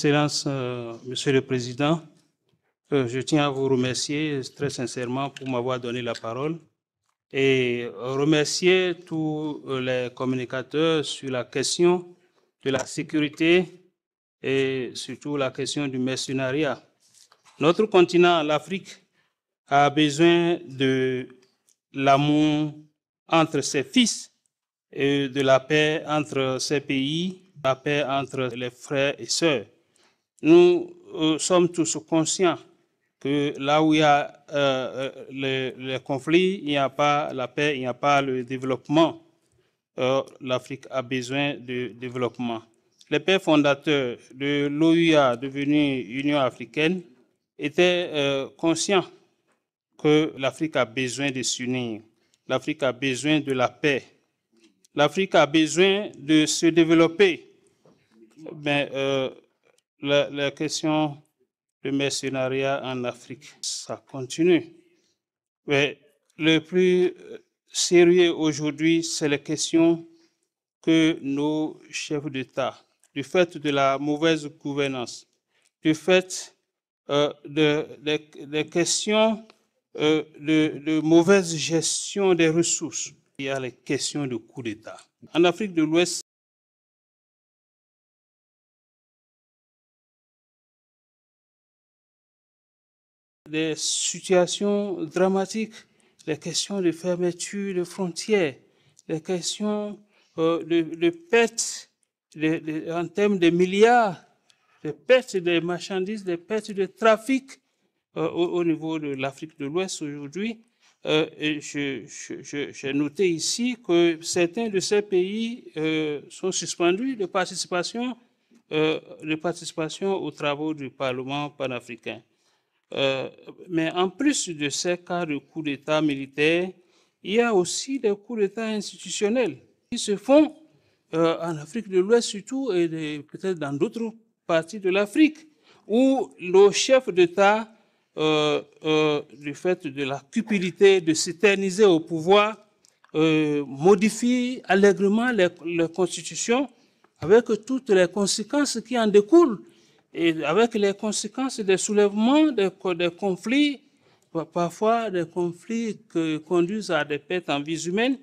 Excellence, Monsieur le Président, je tiens à vous remercier très sincèrement pour m'avoir donné la parole et remercier tous les communicateurs sur la question de la sécurité et surtout la question du mercenariat. Notre continent, l'Afrique, a besoin de l'amour entre ses fils et de la paix entre ses pays, la paix entre les frères et sœurs. Nous sommes tous conscients que là où il y a les conflits, il n'y a pas la paix, il n'y a pas le développement. L'Afrique a besoin de développement. Les pères fondateurs de l'OUA, devenue Union africaine, étaient conscients que l'Afrique a besoin de s'unir. L'Afrique a besoin de la paix. L'Afrique a besoin de se développer. La question du mercenariat en Afrique, ça continue. Mais le plus sérieux aujourd'hui, c'est la question que nos chefs d'État, du fait de la mauvaise gouvernance, du fait des questions de mauvaise gestion des ressources, il y a les questions de coup d'État. En Afrique de l'Ouest, des situations dramatiques, les questions de fermeture de frontières, les questions de pertes en termes de milliards, de pertes des marchandises, des pertes de trafic au niveau de l'Afrique de l'Ouest aujourd'hui. J'ai noté ici que certains de ces pays sont suspendus de participation aux travaux du Parlement panafricain. Mais en plus de ces cas de coups d'État militaires, il y a aussi des coups d'État institutionnels qui se font en Afrique de l'Ouest surtout et peut-être dans d'autres parties de l'Afrique, où nos chefs d'État, du fait de la cupidité de s'éterniser au pouvoir, modifient allègrement les constitutions avec toutes les conséquences qui en découlent, et avec les conséquences des soulèvements, des conflits, parfois des conflits qui conduisent à des pertes en vies humaines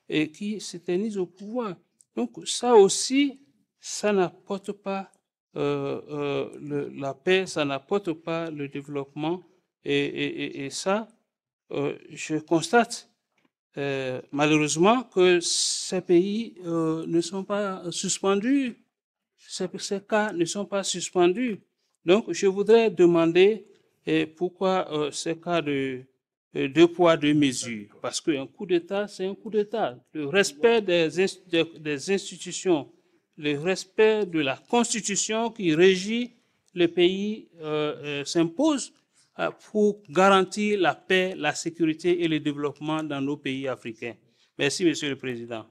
et qui s'éternisent au pouvoir. Donc ça aussi, ça n'apporte pas la paix, ça n'apporte pas le développement. Et ça, je constate malheureusement que ces pays ne sont pas suspendus. Ces cas ne sont pas suspendus. Donc, je voudrais demander pourquoi ces cas de deux poids, deux mesures. Parce qu'un coup d'État, c'est un coup d'État. Le respect des institutions, le respect de la Constitution qui régit le pays s'impose pour garantir la paix, la sécurité et le développement dans nos pays africains. Merci, Monsieur le Président.